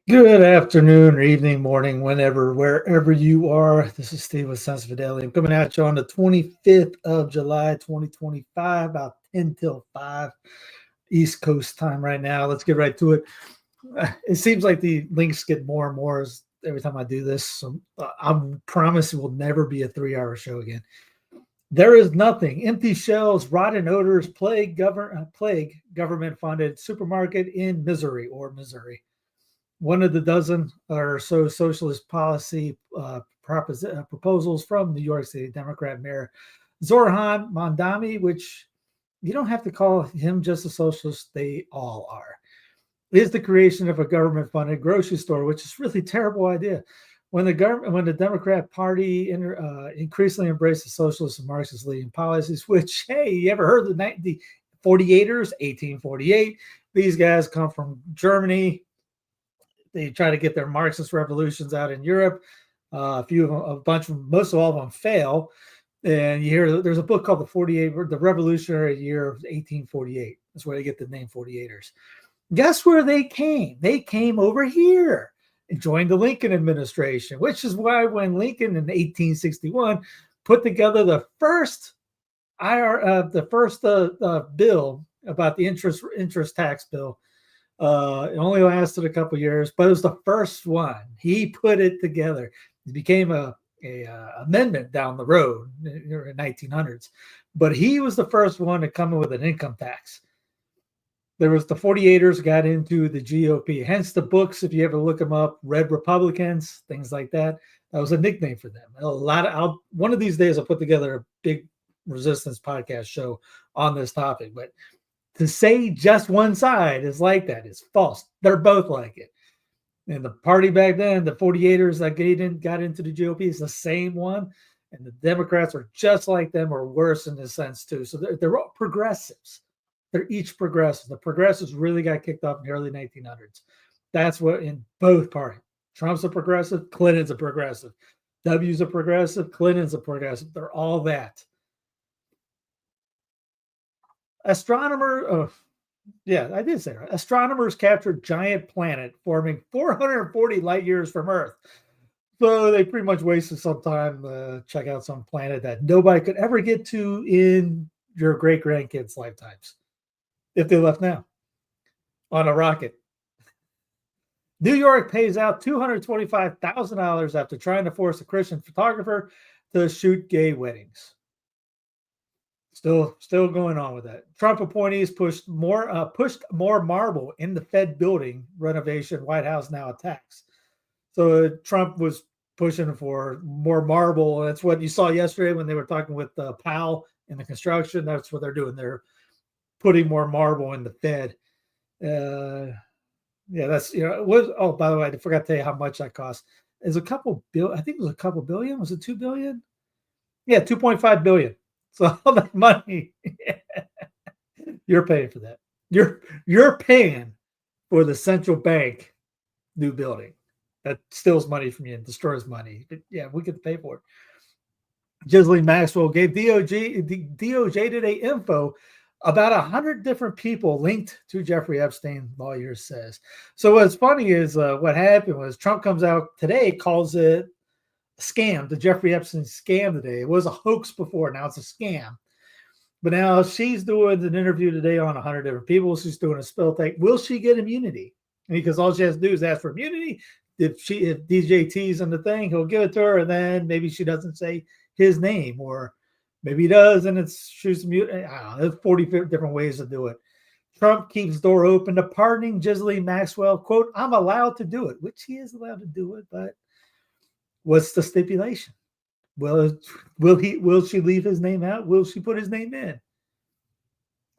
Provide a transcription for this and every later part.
Good afternoon or evening, morning, whenever, wherever you are. This is Steve with Sense Fidelity. I'm coming at you on the 25th of July, 2025, about 10 till 5 East Coast time right now. Let's get right to it. It seems like the links get more and more as every time I do this. So I promise it will never be a 3 hour show again. There is nothing. Empty shelves, rotten odors, plague government funded supermarket in Missouri or Missouri. One of the dozen or so socialist policy proposals from New York City Democrat Mayor Zoran Mondami, which you don't have to call him just a socialist, they all are, is the creation of a government-funded grocery store, which is really a terrible idea. When the Democrat Party increasingly embraces socialist and Marxist leading policies, which, hey, you ever heard the 48ers, 1848? These guys come from Germany. They try to get their Marxist revolutions out in Europe. A few of them, a bunch of them, most of all of them fail. And you hear there's a book called the Revolutionary Year of 1848. That's where they get the name 48ers. Guess where they came? They came over here and joined the Lincoln administration, which is why when Lincoln in 1861 put together the first bill about the interest tax bill. It only lasted a couple years, but it was the first one. He put it together. It became a amendment down the road in the 1900s, but he was the first one to come in with an income tax. There was the 48ers got into the GOP, hence the books. If you ever look them up, Red Republicans, things like that. That was a nickname for them. One of these days I'll put together a big resistance podcast show on this topic, but to say just one side is like that is false. They're both like it. And the party back then, the 48ers that got into the GOP is the same one. And the Democrats are just like them or worse in this sense too. So they're all progressives. They're each progressive. The progressives really got kicked off in the early 1900s. That's what in both parties. Trump's a progressive. Clinton's a progressive. W's a progressive. Clinton's a progressive. They're all that. I did say that. Astronomers captured giant planet forming 440 light years from Earth. So they pretty much wasted some time to check out some planet that nobody could ever get to in your great grandkids' lifetimes if they left now on a rocket. New York pays out $225,000 after trying to force a Christian photographer to shoot gay weddings. Still going on with that. Trump appointees pushed more marble in the Fed building renovation. White House now attacks. So Trump was pushing for more marble. That's what you saw yesterday when they were talking with Powell in the construction. That's what they're doing. They're putting more marble in the Fed. That's it was. Oh, by the way, I forgot to tell you how much that cost. It's a couple billion. I think it was a couple billion. Was it 2 billion? Yeah, 2.5 billion. So all that money, you're paying for that. You're paying for the central bank new building that steals money from you and destroys money. But yeah, we could pay for it. Ghislaine Maxwell gave DOJ today info about 100 different people linked to Jeffrey Epstein, lawyers says. So what's funny is what happened was Trump comes out today, calls it scam, the Jeffrey Epstein scam today. It was a hoax before, now it's a scam. But now she's doing an interview today on 100 different people. She's doing a spell take. Will she get immunity? Because all she has to do is ask for immunity. If DJT's on the thing, he'll give it to her, and then maybe she doesn't say his name, or maybe he does, and it's she's mute. I don't know. There's 40 different ways to do it. Trump keeps door open to pardoning Ghislaine Maxwell. Quote, I'm allowed to do it, which he is allowed to do it, but what's the stipulation? Will she leave his name out? Will she put his name in?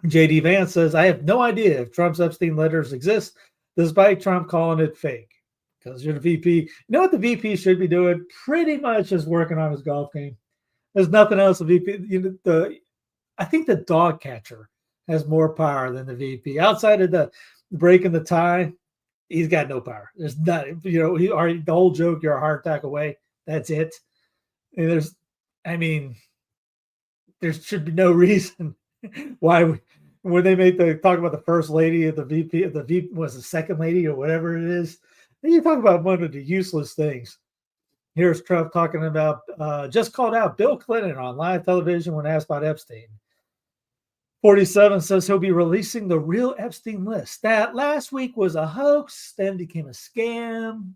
JD Vance says, I have no idea if Trump's Epstein letters exist, despite Trump calling it fake. Because you're the VP. You know what the VP should be doing? Pretty much just working on his golf game. There's nothing else the VP. I think the dog catcher has more power than the VP. Outside of the breaking the tie, he's got no power. There's nothing. The whole joke, you're a heart attack away. That's it. And there should be no reason why when they talk about the first lady of the VP was the second lady or whatever it is. You talk about one of the useless things. Here's Trump talking about just called out Bill Clinton on live television when asked about Epstein. 47 says he'll be releasing the real Epstein list. That last week was a hoax, then became a scam.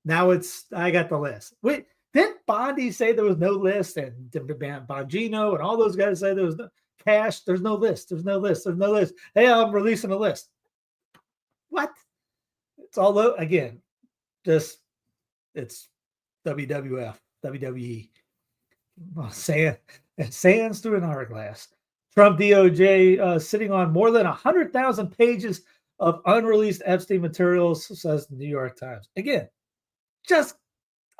Now I got the list. Wait, didn't Bondi say there was no list? And Bongino and all those guys say there was no cash. There's no list. There's no list. There's no list. Hey, I'm releasing a list. What? It's all again, just it's WWF, WWE. Well, sands through an hourglass. Trump DOJ sitting on more than 100,000 pages of unreleased Epstein materials, says the New York Times. Again, just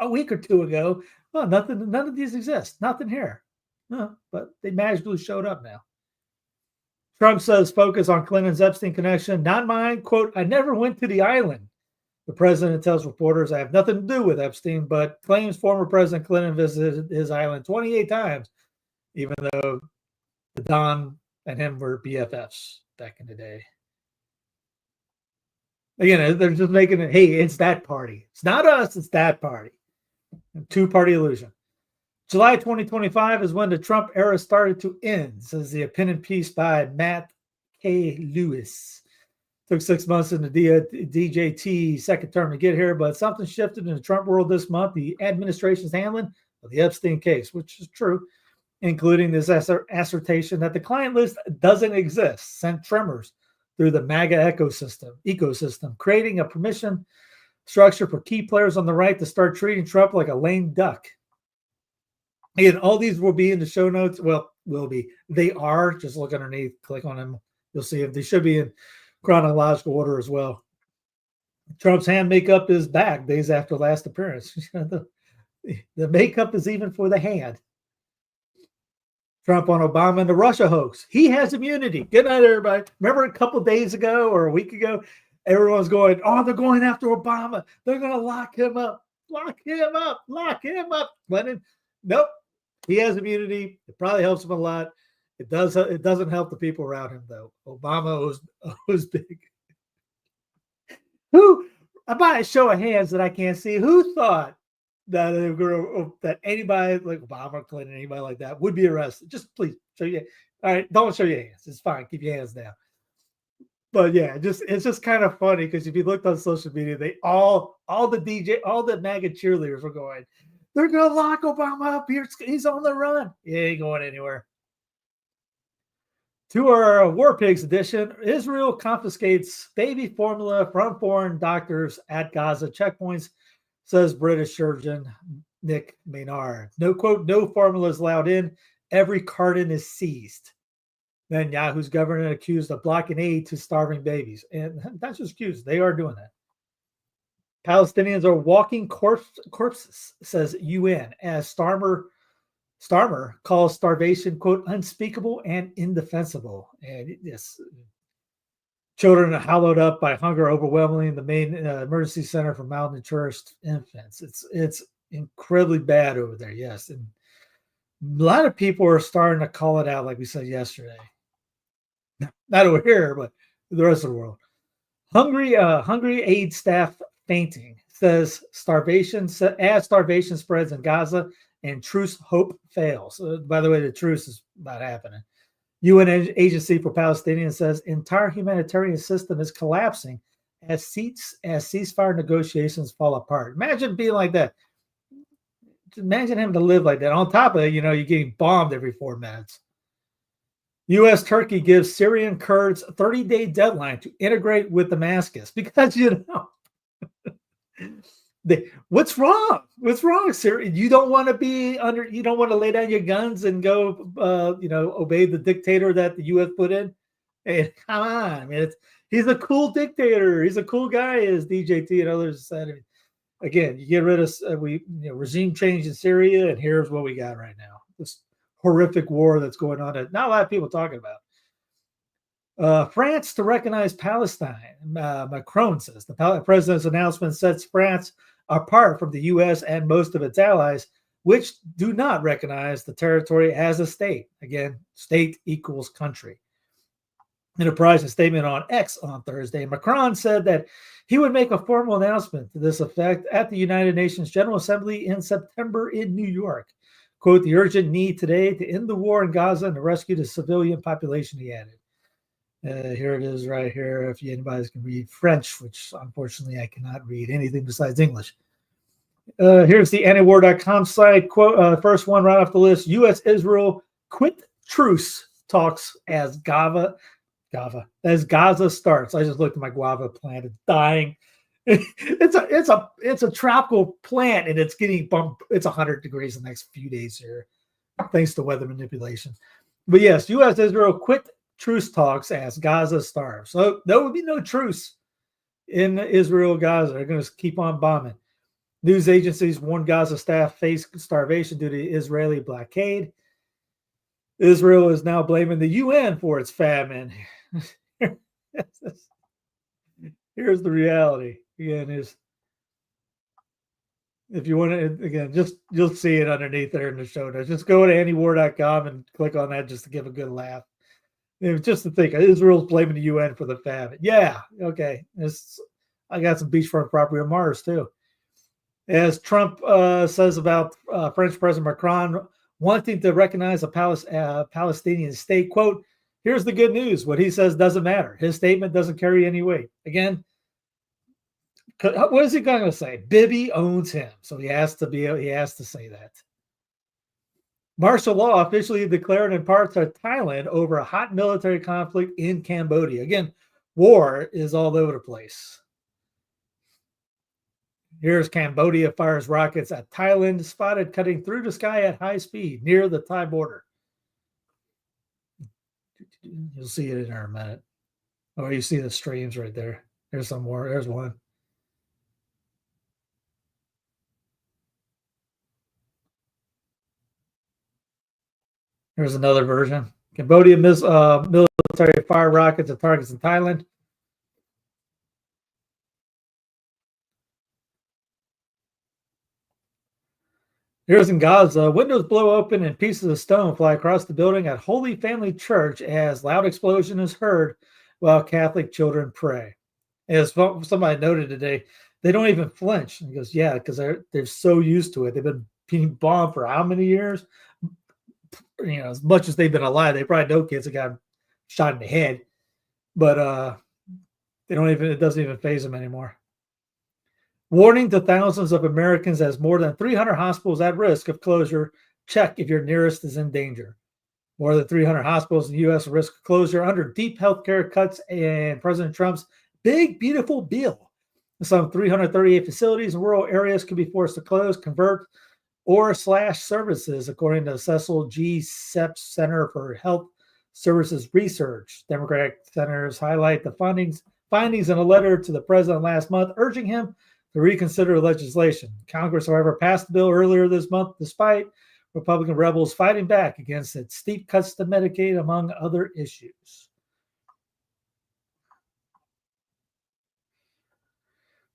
a week or two ago, well, nothing, none of these exist. Nothing here. No, but they magically showed up now. Trump says focus on Clinton's Epstein connection. Not mine. Quote, I never went to the island. The president tells reporters, I have nothing to do with Epstein, but claims former President Clinton visited his island 28 times, even though the Don and him were BFFs back in the day. Again, they're just making it, hey, it's that party. It's not us, it's that party. Two-party illusion. July 2025 is when the Trump era started to end, says the opinion piece by Matt K. Lewis. Took 6 months in the DJT second term to get here, but something shifted in the Trump world this month. The administration's handling of the Epstein case, which is true, including this assertion that the client list doesn't exist, sent tremors through the MAGA ecosystem, creating a permission structure for key players on the right to start treating Trump like a lame duck. And all these will be in the show notes. Well, will be. They are. Just look underneath, click on them. You'll see if they should be in chronological order as well. Trump's hand makeup is back days after last appearance. The makeup is even for the hand. Trump on Obama and the Russia hoax. He has immunity. Good night, everybody. Remember a couple days ago or a week ago, everyone's going, oh, they're going after Obama. They're going to lock him up. Lock him up. Lock him up. Lennon, nope. He has immunity. It probably helps him a lot. It doesn't help the people around him, though. Obama was big. By a show of hands that I can't see, who thought that anybody like Obama, Clinton, anybody like that would be arrested? Just please show your. All right, don't show your hands. It's fine. Keep your hands down. But yeah, it's just kind of funny because if you looked on social media, they all the MAGA cheerleaders were going, they're gonna lock Obama up here. He's on the run. He ain't going anywhere. To our War Pigs edition, Israel confiscates baby formula from foreign doctors at Gaza checkpoints, says British surgeon Nick Maynard. No quote, no formula is allowed in. Every carton is seized. Netanyahu's government accused of blocking aid to starving babies. And that's just accused. They are doing that. Palestinians are walking corpses, says UN, as Starmer calls starvation, quote, unspeakable and indefensible. And yes, children are hollowed up by hunger overwhelmingly in the main emergency center for malnourished infants. It's incredibly bad over there, yes. And a lot of people are starting to call it out, like we said yesterday. Not over here, but the rest of the world. Hungry aid staff fainting, says starvation spreads in Gaza and truce hope fails. By the way, the truce is not happening. UN Agency for Palestinians says entire humanitarian system is collapsing as ceasefire negotiations fall apart. Imagine being like that. Imagine having to live like that. On top of it, you're getting bombed every 4 minutes. U.S. Turkey gives Syrian Kurds a 30-day deadline to integrate with Damascus because, what's wrong? What's wrong, Syria? You don't want to lay down your guns and go, obey the dictator that the U.S. put in? Hey, come on, man. He's a cool dictator. He's a cool guy, as DJT and others said. Again, you get rid of regime change in Syria, and here's what we got right now. This horrific war that's going on that not a lot of people talking about. France to recognize Palestine. Macron says the president's announcement sets France apart from the U.S. and most of its allies, which do not recognize the territory as a state. Again, state equals country. In a private statement on X on Thursday, Macron said that he would make a formal announcement to this effect at the United Nations General Assembly in September in New York. Quote, the urgent need today to end the war in Gaza and to rescue the civilian population, he added. Here it is right here. If anybody can read French, which unfortunately I cannot read anything besides English. Here's the antiwar.com site. Quote, first one right off the list. U.S. Israel quit truce talks as Gaza starts. I just looked at my guava plant. It's dying. It's a tropical plant and it's getting bumped. It's 100 degrees the next few days here, thanks to weather manipulation. But yes, U.S. Israel quit truce talks as Gaza starves. So there will be no truce in Israel, Gaza. They're going to keep on bombing. News agencies warn Gaza staff face starvation due to Israeli blockade. Israel is now blaming the UN for its famine. Here's the reality. Again, if you want to, again, just you'll see it underneath there in the show notes. Just go to antiwar.com and click on that just to give a good laugh. Just to think, Israel's blaming the UN for the famine. Yeah, okay. I got some beachfront property on Mars too. As Trump says about French President Macron wanting to recognize a Palestinian state, quote, here's the good news. What he says doesn't matter. His statement doesn't carry any weight. Again, what is he going to say? Bibi owns him. So he has to say that. Martial law officially declared in parts of Thailand over a hot military conflict in Cambodia. Again, war is all over the place. Here's Cambodia fires rockets at Thailand, spotted cutting through the sky at high speed near the Thai border. You'll see it in a minute. Oh, you see the streams right there. There's some more. There's one. Here's another version. Cambodia military fire rockets at targets in Thailand. Here's in Gaza. Windows blow open and pieces of stone fly across the building at Holy Family Church as loud explosion is heard while Catholic children pray. As somebody noted today, they don't even flinch. And he goes, yeah, because they're so used to it. They've been being bombed for how many years? As much as they've been alive, they probably know kids that got shot in the head, but it doesn't even faze them anymore. Warning to thousands of Americans as more than 300 hospitals at risk of closure. Check if your nearest is in danger. More than 300 hospitals in the U.S. at risk of closure under deep healthcare cuts and President Trump's big, beautiful bill. Some 338 facilities in rural areas could be forced to close, convert, or slash services, according to Cecil G. Seps Center for Health Services Research. Democratic senators highlight the findings in a letter to the president last month, urging him to reconsider legislation. Congress, however, passed the bill earlier this month, despite Republican rebels fighting back against its steep cuts to Medicaid, among other issues.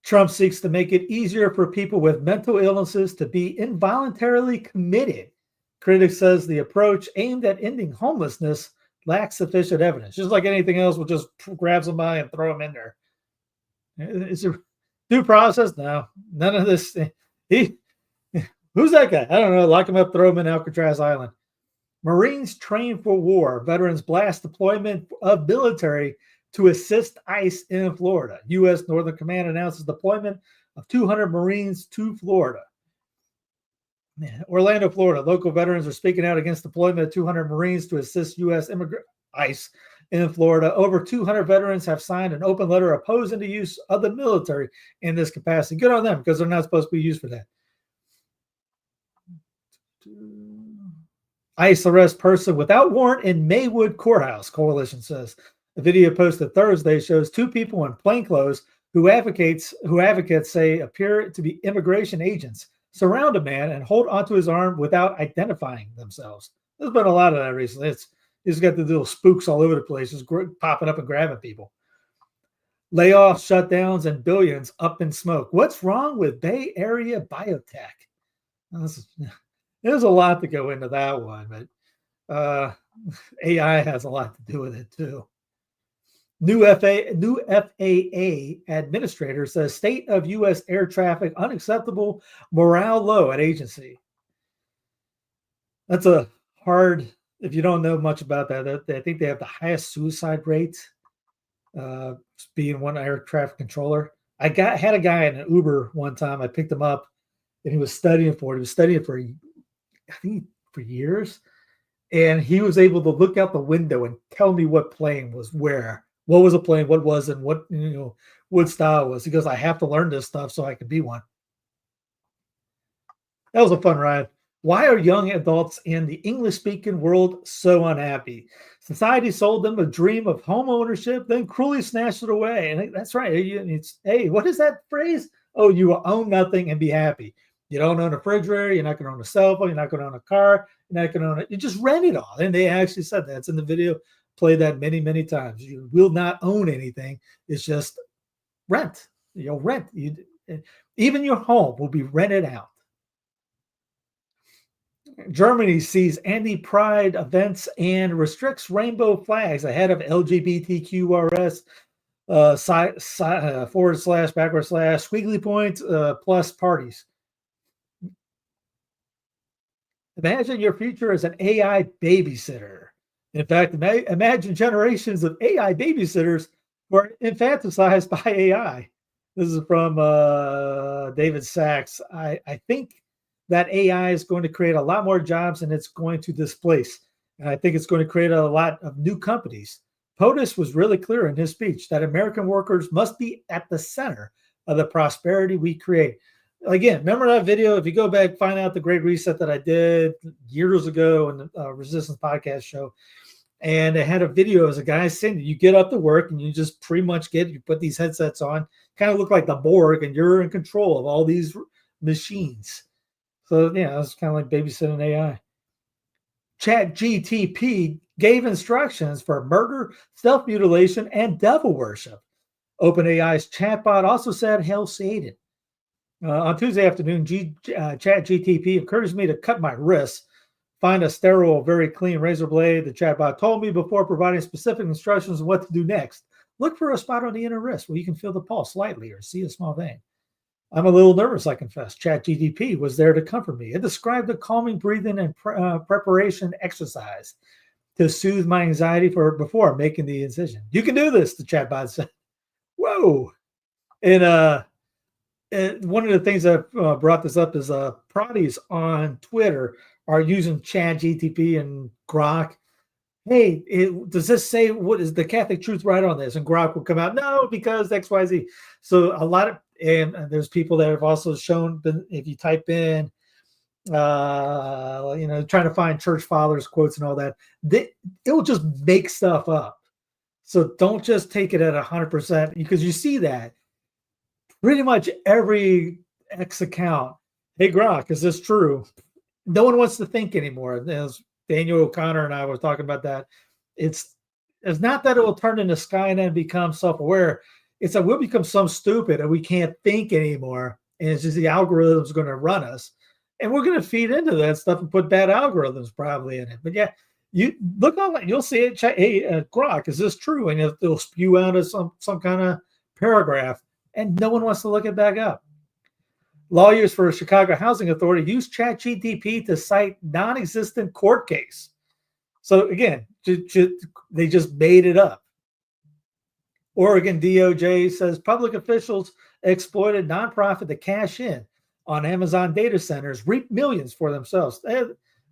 Trump seeks to make it easier for people with mental illnesses to be involuntarily committed. Critics says the approach aimed at ending homelessness lacks sufficient evidence. Just like anything else, we'll just grab somebody and throw them in there. Is there due process? No, none of this. Who's that guy? I don't know. Lock him up, throw him in Alcatraz Island. Marines train for war. Veterans blast deployment of military to assist ICE in Florida. U.S. Northern Command announces deployment of 200 Marines to Florida. Orlando, Florida. Local veterans are speaking out against deployment of 200 Marines to assist U.S. ICE in Florida. Over 200 veterans have signed an open letter opposing the use of the military in this capacity. Good on them, because they're not supposed to be used for that. ICE arrests person without warrant in Maywood Courthouse, coalition says. The video posted Thursday shows two people in plainclothes who advocates say appear to be immigration agents surround a man and hold onto his arm without identifying themselves. There's been a lot of that recently. He's got the little spooks all over the place, just popping up and grabbing people. Layoffs, shutdowns, and billions up in smoke. What's wrong with Bay Area biotech? There's a lot to go into that one, but AI has a lot to do with it too. New FAA administrator says state of U.S. air traffic unacceptable, morale low at agency. That's a hard, if you don't know much about that, I think they have the highest suicide rate, uh, being one air traffic controller. Had a guy in an Uber one time. I picked him up and he was studying for it. He was studying for, I think, for years. And he was able to look out the window and tell me what plane was where, what was a plane, what wasn't, what style it was. He goes, I have to learn this stuff so I can be one. That was a fun ride. Why are young adults in the English-speaking world so unhappy? Society sold them a dream of home ownership, then cruelly snatched it away. And that's right. It's, hey, what is that phrase? Oh, you will own nothing and be happy. You don't own a refrigerator. You're not going to own a cell phone. You're not going to own a car. You're not going to own it. You just rent it all. And they actually said that. It's in the video. Play that many, many times. You will not own anything. It's just rent. You'll rent. Even your home will be rented out. Germany sees anti-pride events and restricts rainbow flags ahead of LGBTQRS / forward slash backward slash squiggly points plus parties. Imagine your future as an AI babysitter. In fact, imagine generations of AI babysitters who are infantilized by AI. This is from David Sachs. I think that AI is going to create a lot more jobs and it's going to displace. And I think it's going to create a lot of new companies. POTUS was really clear in his speech that American workers must be at the center of the prosperity we create. Again, remember that video? If you go back, find out the Great Reset that I did years ago in the Resistance podcast show. And it had a video as a guy saying, you get up to work and you just pretty much you put these headsets on, kind of look like the Borg, and you're in control of all these machines. So, yeah, it's kind of like babysitting AI. ChatGTP gave instructions for murder, self-mutilation, and devil worship. OpenAI's chatbot also said, "Hail Satan." On Tuesday afternoon, ChatGTP encouraged me to cut my wrists, find a sterile, very clean razor blade. The chatbot told me before providing specific instructions on what to do next. Look for a spot on the inner wrist where you can feel the pulse slightly or see a small vein. I'm a little nervous, I confess. ChatGPT was there to comfort me. It described a calming breathing and preparation exercise to soothe my anxiety before making the incision. You can do this, the chatbot said. Whoa. And one of the things that brought this up is proddies on Twitter are using ChatGPT and Grok. Hey, does this say what is the Catholic truth right on this? And Grok will come out, no, because XYZ. So a lot of, and there's people that have also shown, if you type in, trying to find church fathers quotes and all that, it will just make stuff up. So don't just take it at 100% because you see that pretty much every X account. Hey, Grok, is this true? No one wants to think anymore. As Daniel O'Connor and I were talking about that. It's not that it will turn into Skynet and become self-aware. It's that we'll become so stupid and we can't think anymore. And it's just the algorithm's going to run us. And we're going to feed into that stuff and put bad algorithms probably in it. But yeah, you look online, you'll see it. Hey, Grok, is this true? And it'll spew out as some kind of paragraph. And no one wants to look it back up. Lawyers for Chicago Housing Authority used ChatGPT to cite non-existent court case. So again, they just made it up. Oregon DOJ says public officials exploited nonprofit to cash in on Amazon data centers, reap millions for themselves.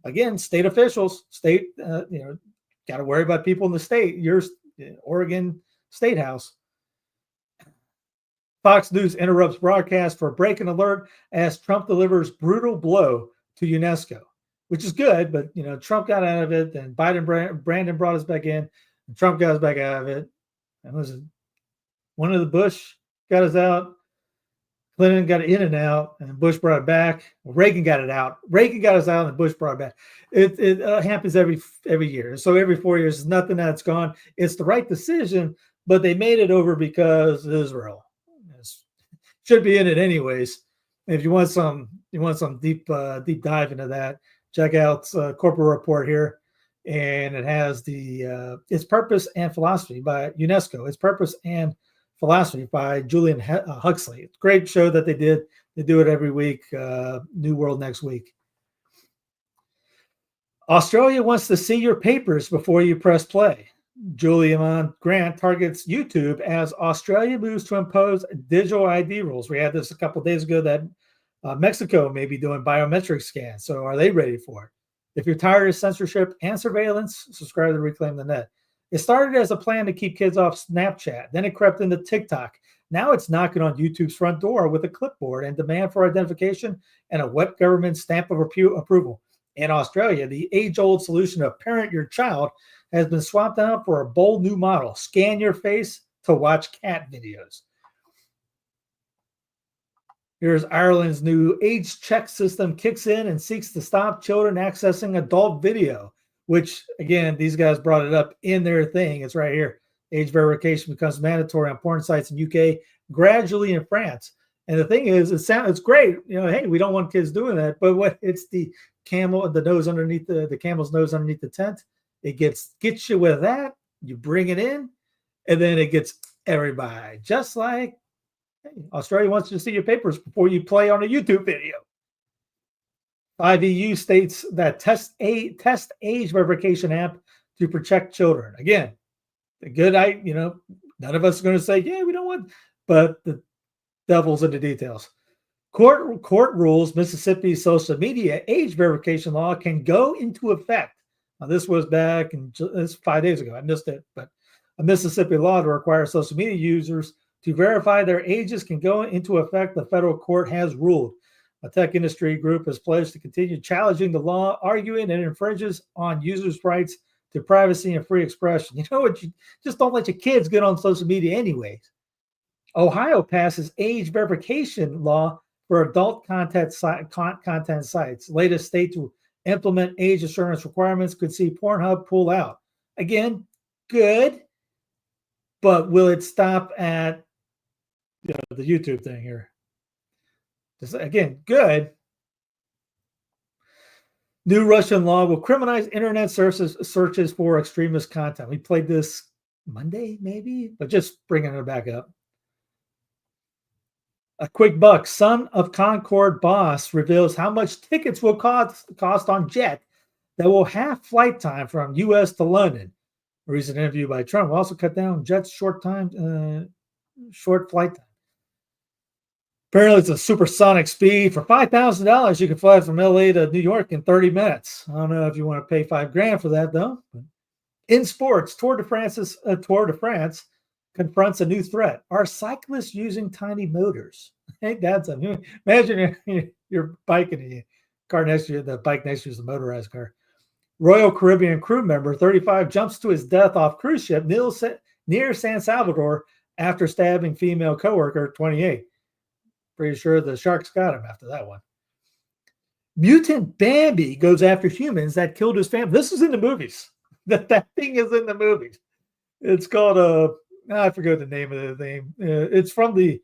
Again, state officials, got to worry about people in the state. Your Oregon State House. Fox News interrupts broadcast for breaking alert as Trump delivers brutal blow to UNESCO, which is good, but Trump got out of it, and Brandon brought us back in, and Trump got us back out of it. And listen, one of the Bush got us out, Clinton got it in and out, and Bush brought it back. Well, Reagan got it out. Reagan got us out, and Bush brought it back. It happens every year. So every 4 years, it's nothing that's gone. It's the right decision, but they made it over because Israel. Should be in it anyways. If you want some deep dive into that, check out Corporate Report here. and it has the Its Purpose and Philosophy by UNESCO. Its Purpose and Philosophy by Julian Huxley. It's a great show that they did. They do it every week. New World next week. Australia wants to see your papers before you press play. Julian Grant targets YouTube as Australia moves to impose digital ID rules. We had this a couple of days ago that Mexico may be doing biometric scans. So are they ready for it? If you're tired of censorship and surveillance, subscribe to Reclaim the Net. It started as a plan to keep kids off Snapchat. Then it crept into TikTok. Now it's knocking on YouTube's front door with a clipboard and demand for identification and a wet government stamp of approval. In Australia, the age-old solution of parent your child has been swapped out for a bold new model. Scan your face to watch cat videos. Here's Ireland's new age check system kicks in and seeks to stop children accessing adult video, which, again, these guys brought it up in their thing. It's right here. Age verification becomes mandatory on porn sites in UK, gradually in France. And the thing is, it's great. Hey, we don't want kids doing that. But what it's the nose underneath the camel's nose underneath the tent. It gets you with that. You bring it in, and then it gets everybody. Just like, hey, Australia wants you to see your papers before you play on a YouTube video. 5 EU states that test age verification app to protect children. Again, the good, none of us are going to say, yeah, we don't want, but the devil's in the details. Court rules Mississippi's social media age verification law can go into effect. Now, this was back this 5 days ago. I missed it, but a Mississippi law to require social media users to verify their ages can go into effect. The federal court has ruled. A tech industry group has pledged to continue challenging the law, arguing it infringes on users' rights to privacy and free expression. You know what? You just don't let your kids get on social media anyways. Ohio passes age verification law for adult content sites. Latest state to implement age assurance requirements could see Pornhub pull out. Again, good, but will it stop at the YouTube thing here? Again, good. New Russian law will criminalize internet searches for extremist content. We played this Monday, maybe, but just bringing it back up. A quick buck. Son of Concorde boss reveals how much tickets will cost on jet that will half flight time from U.S. to London. A recent interview by Trump will also cut down jet's short flight time. Apparently, it's a supersonic speed. For $5,000, you can fly from LA to New York in 30 minutes. I don't know if you want to pay $5,000 for that, though. In sports, Tour de France confronts a new threat. Are cyclists using tiny motors? Ain't that something? Imagine you're biking and the car next to you, the bike next to you is a motorized car. Royal Caribbean crew member 35 jumps to his death off cruise ship near San Salvador after stabbing female coworker 28. Pretty sure the sharks got him after that one. Mutant Bambi goes after humans that killed his family. This is in the movies. That thing is in the movies. It's called I forget the name of the thing. It's from the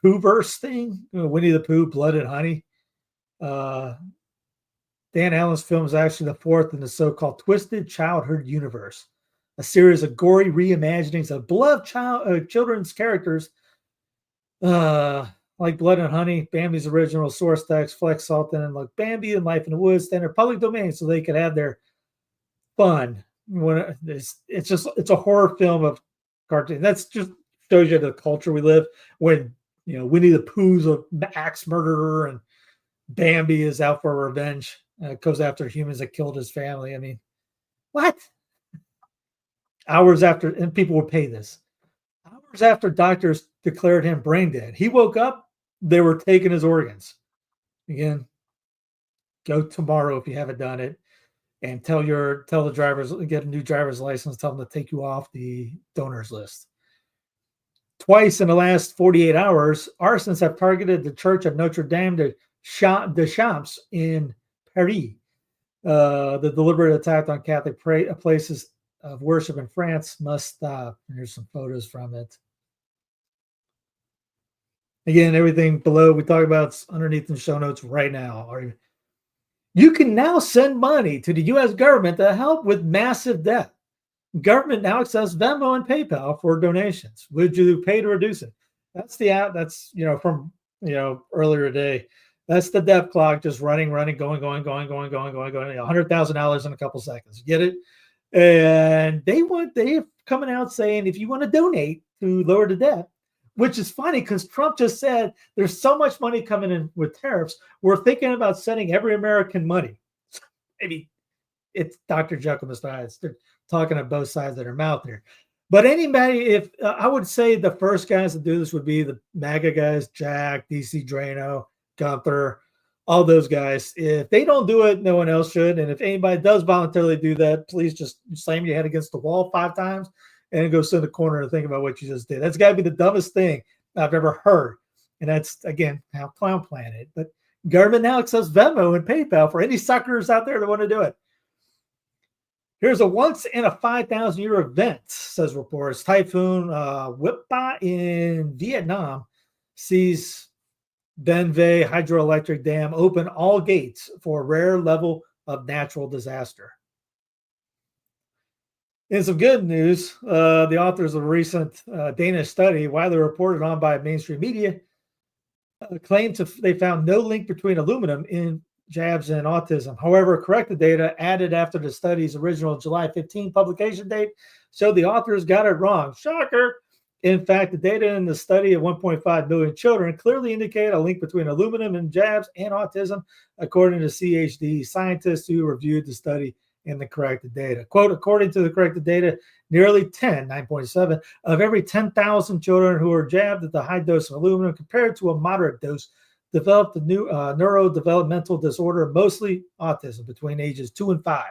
Poohverse thing. Winnie the Pooh, Blood and Honey. Dan Allen's film is actually the fourth in the so-called Twisted Childhood universe, a series of gory reimaginings of beloved children's characters. Like Blood and Honey, Bambi's original source text, Flex Sultan, and like Bambi and Life in the Woods, then they're public domain so they could have their fun. It's a horror film of cartoon. That's just shows you the culture we live when Winnie the Pooh's an axe murderer and Bambi is out for revenge. Goes after humans that killed his family. I mean, what? Hours after, and people would pay this. Hours after doctors declared him brain dead, he woke up. They were taking his organs. Again, go tomorrow if you haven't done it, and tell the drivers, get a new driver's license. Tell them to take you off the donors list. Twice in the last 48 hours, arsonists have targeted the Church of Notre Dame de Champs in Paris. The deliberate attack on Catholic places of worship in France must stop. Here's some photos from it. Again, everything below we talk about is underneath in the show notes right now. You can now send money to the U.S. government to help with massive debt. Government now accepts Venmo and PayPal for donations. Would you pay to reduce it? That's the app. That's from earlier today. That's the death clock just running, going. $100,000 in a couple seconds. Get it? And they're coming out saying if you want to donate to lower the debt, which is funny because Trump just said there's so much money coming in with tariffs. We're thinking about sending every American money. Maybe it's Dr. Jekyll, Mr. Hyde. They're talking at both sides of their mouth here. But anybody, if I would say the first guys to do this would be the MAGA guys, Jack, DC Drano, Gunther, all those guys. If they don't do it, no one else should. And if anybody does voluntarily do that, please just slam your head against the wall 5 times and go sit in the corner and think about what you just did. That's got to be the dumbest thing I've ever heard. And that's, again, how Clown Planet. But government now accepts Venmo and PayPal for any suckers out there that want to do it. Here's a once in a 5,000-year event, says reports. Typhoon Whippa in Vietnam sees Ben Vey hydroelectric dam open all gates for a rare level of natural disaster. In some good news, the authors of a recent Danish study, widely reported on by mainstream media, claimed they found no link between aluminum in jabs and autism. However, corrected data added after the study's original July 15 publication date showed the authors got it wrong. Shocker! In fact, the data in the study of 1.5 million children clearly indicate a link between aluminum and jabs and autism, according to CHD scientists who reviewed the study and the corrected data. Quote, according to the corrected data, nearly 9.7 of every 10,000 children who are jabbed at the high dose of aluminum compared to a moderate dose developed a new neurodevelopmental disorder, mostly autism, between ages 2 and 5.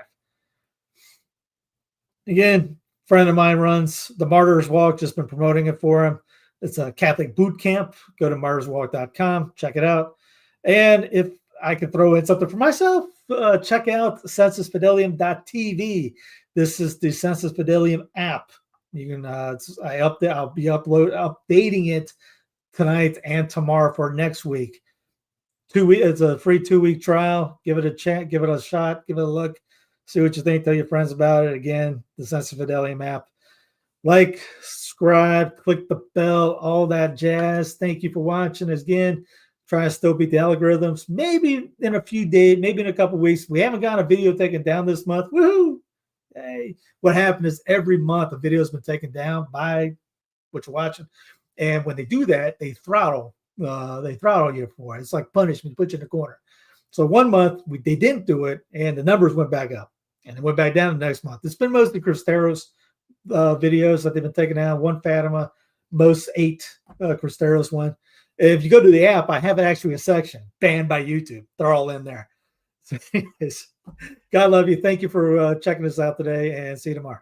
Again, a friend of mine runs the Martyrs Walk, just been promoting it for him. It's a Catholic boot camp. Go to martyrswalk.com, check it out. And if I could throw in something for myself, check out censusfidelium.tv. This is the Census Fidelium app. You can I'll be updating it tonight and tomorrow for next week. It's a free 2-week trial. Give it a check, give it a shot, give it a look, see what you think, tell your friends about it. Again, the Census Fidelium app. Like, subscribe, click the bell, all that jazz. Thank you for watching. Again, try to still beat the algorithms. Maybe in a few days, maybe in a couple weeks. We haven't got a video taken down this month. Woohoo! Hey, what happened is every month a video has been taken down by what you're watching. And when they do that, they throttle you for it. It's like punishment, put you in the corner. So one month they didn't do it, and the numbers went back up, and it went back down the next month. It's been mostly Cristeros videos that they've been taking down. 1 Fatima, most 8 Cristeros one. If you go to the app, I have actually a section banned by YouTube. They're all in there. So anyways, God love you. Thank you for checking us out today, and see you tomorrow.